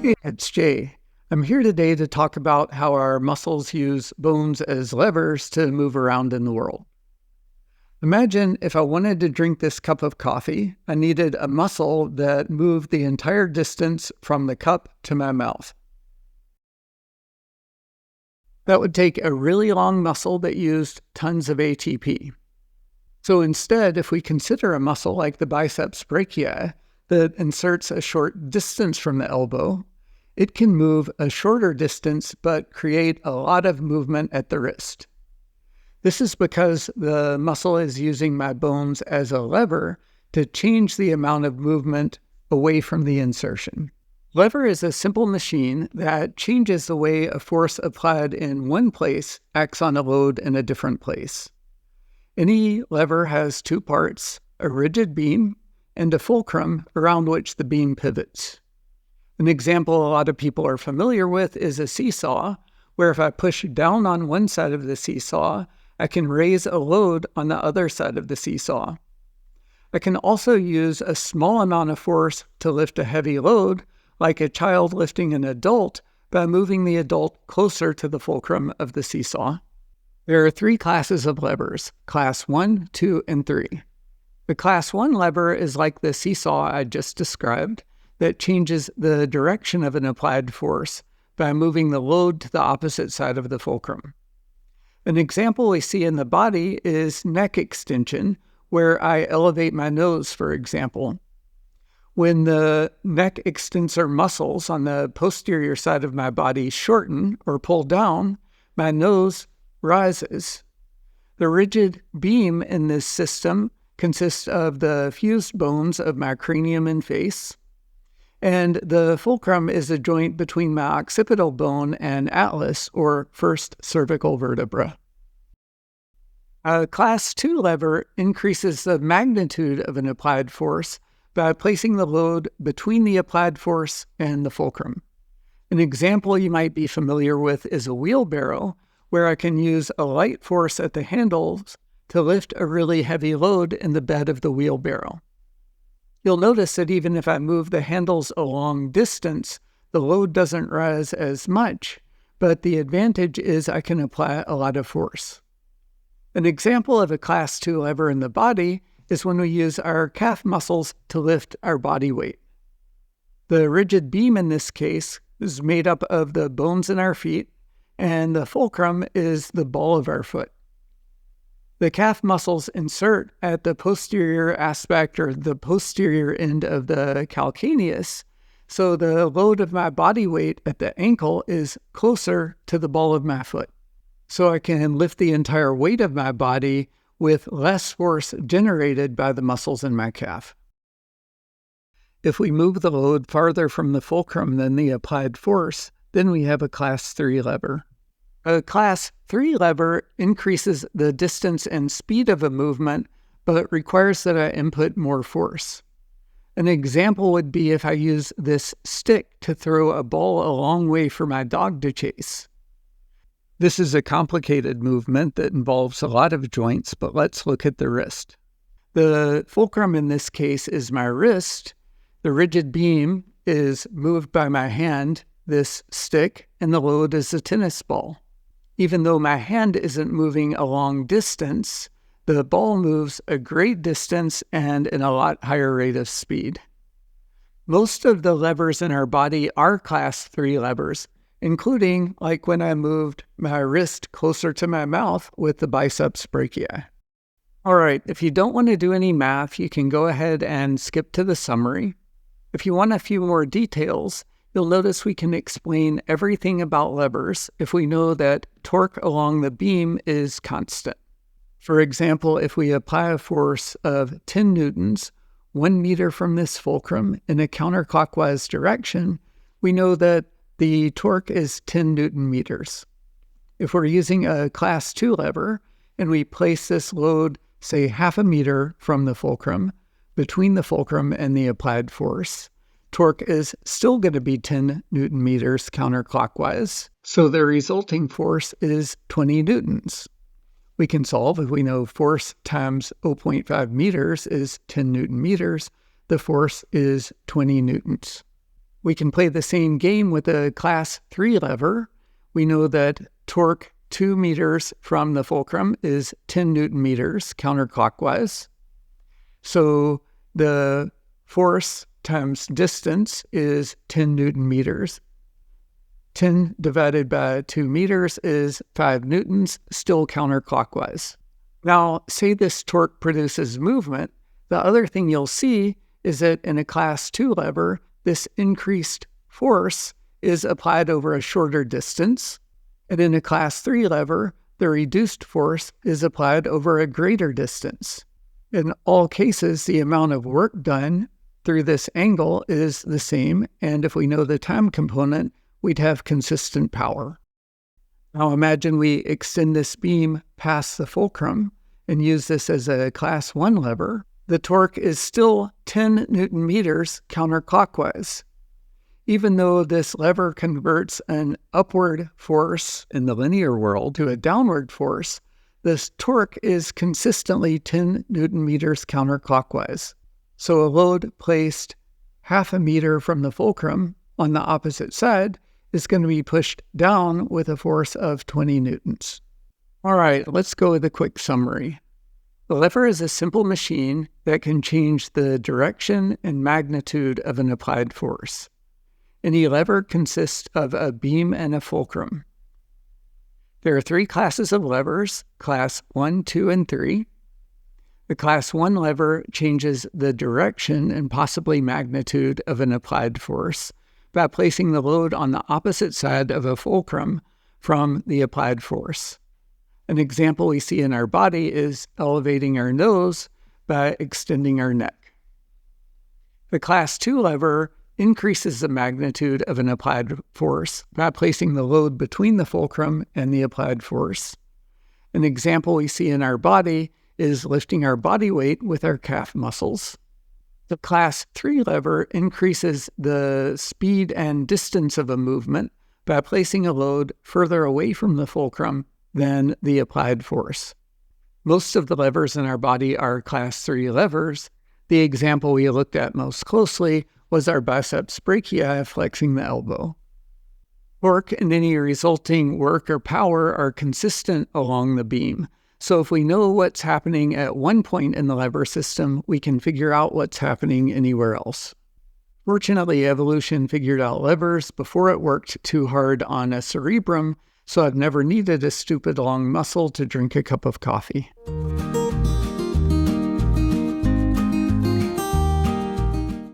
Hey, it's Jay. I'm here today to talk about how our muscles use bones as levers to move around in the world. Imagine if I wanted to drink this cup of coffee, I needed a muscle that moved the entire distance from the cup to my mouth. That would take a really long muscle that used tons of ATP. So instead, if we consider a muscle like the biceps brachii that inserts a short distance from the elbow, it can move a shorter distance but create a lot of movement at the wrist. This is because the muscle is using my bones as a lever to change the amount of movement away from the insertion. Lever is a simple machine that changes the way a force applied in one place acts on a load in a different place. Any lever has two parts, a rigid beam and a fulcrum around which the beam pivots. An example a lot of people are familiar with is a seesaw, where if I push down on one side of the seesaw, I can raise a load on the other side of the seesaw. I can also use a small amount of force to lift a heavy load, like a child lifting an adult, by moving the adult closer to the fulcrum of the seesaw. There are three classes of levers, class 1, 2, and 3. The class 1 lever is like the seesaw I just described, that changes the direction of an applied force by moving the load to the opposite side of the fulcrum. An example we see in the body is neck extension, where I elevate my nose, for example. When the neck extensor muscles on the posterior side of my body shorten or pull down, my nose rises. The rigid beam in this system consists of the fused bones of my cranium and face, and the fulcrum is a joint between my occipital bone and atlas, or first cervical vertebra. A class 2 lever increases the magnitude of an applied force by placing the load between the applied force and the fulcrum. An example you might be familiar with is a wheelbarrow, where I can use a light force at the handles to lift a really heavy load in the bed of the wheelbarrow. You'll notice that even if I move the handles a long distance, the load doesn't rise as much, but the advantage is I can apply a lot of force. An example of a class 2 lever in the body is when we use our calf muscles to lift our body weight. The rigid beam in this case is made up of the bones in our feet, and the fulcrum is the ball of our foot. The calf muscles insert at the posterior aspect or the posterior end of the calcaneus, so the load of my body weight at the ankle is closer to the ball of my foot. So I can lift the entire weight of my body with less force generated by the muscles in my calf. If we move the load farther from the fulcrum than the applied force, then we have a class 3 lever. A class 3 lever increases the distance and speed of a movement, but requires that I input more force. An example would be if I use this stick to throw a ball a long way for my dog to chase. This is a complicated movement that involves a lot of joints, but let's look at the wrist. The fulcrum in this case is my wrist. The rigid beam is moved by my hand, this stick, and the load is a tennis ball. Even though my hand isn't moving a long distance, the ball moves a great distance and in a lot higher rate of speed. Most of the levers in our body are class 3 levers, including like when I moved my wrist closer to my mouth with the biceps brachii. All right, if you don't want to do any math, you can go ahead and skip to the summary. If you want a few more details, you'll notice we can explain everything about levers if we know that torque along the beam is constant. For example, if we apply a force of 10 newtons, 1 meter from this fulcrum in a counterclockwise direction, we know that the torque is 10 newton meters. If we're using a class 2 lever and we place this load, say 0.5 meter from the fulcrum, between the fulcrum and the applied force, torque is still going to be 10 newton meters counterclockwise, so the resulting force is 20 newtons. We can solve if we know force times 0.5 meters is 10 newton meters, the force is 20 newtons. We can play the same game with a class 3 lever. We know that torque 2 meters from the fulcrum is 10 Newton meters counterclockwise. So the force times distance is 10 Newton meters. 10 divided by 2 meters is 5 newtons, still counterclockwise. Now, say this torque produces movement. The other thing you'll see is that in a class 2 lever, this increased force is applied over a shorter distance. And in a class 3 lever, the reduced force is applied over a greater distance. In all cases, the amount of work done through this angle is the same, and if we know the time component, we'd have consistent power. Now imagine we extend this beam past the fulcrum and use this as a class 1 lever. The torque is still 10 Newton meters counterclockwise. Even though this lever converts an upward force in the linear world to a downward force, this torque is consistently 10 Newton meters counterclockwise. So a load placed half a meter from the fulcrum on the opposite side is going to be pushed down with a force of 20 newtons. All right, let's go with a quick summary. The lever is a simple machine that can change the direction and magnitude of an applied force. Any lever consists of a beam and a fulcrum. There are 3 classes of levers, class 1, 2, and 3. The class 1 lever changes the direction and possibly magnitude of an applied force by placing the load on the opposite side of a fulcrum from the applied force. An example we see in our body is elevating our nose by extending our neck. The class 2 lever increases the magnitude of an applied force by placing the load between the fulcrum and the applied force. An example we see in our body is lifting our body weight with our calf muscles. The class 3 lever increases the speed and distance of a movement by placing a load further away from the fulcrum than the applied force. Most of the levers in our body are class 3 levers. The example we looked at most closely was our biceps brachii flexing the elbow. Torque and any resulting work or power are consistent along the beam. So if we know what's happening at one point in the lever system, we can figure out what's happening anywhere else. Fortunately, evolution figured out levers before it worked too hard on a cerebrum, so I've never needed a stupid long muscle to drink a cup of coffee.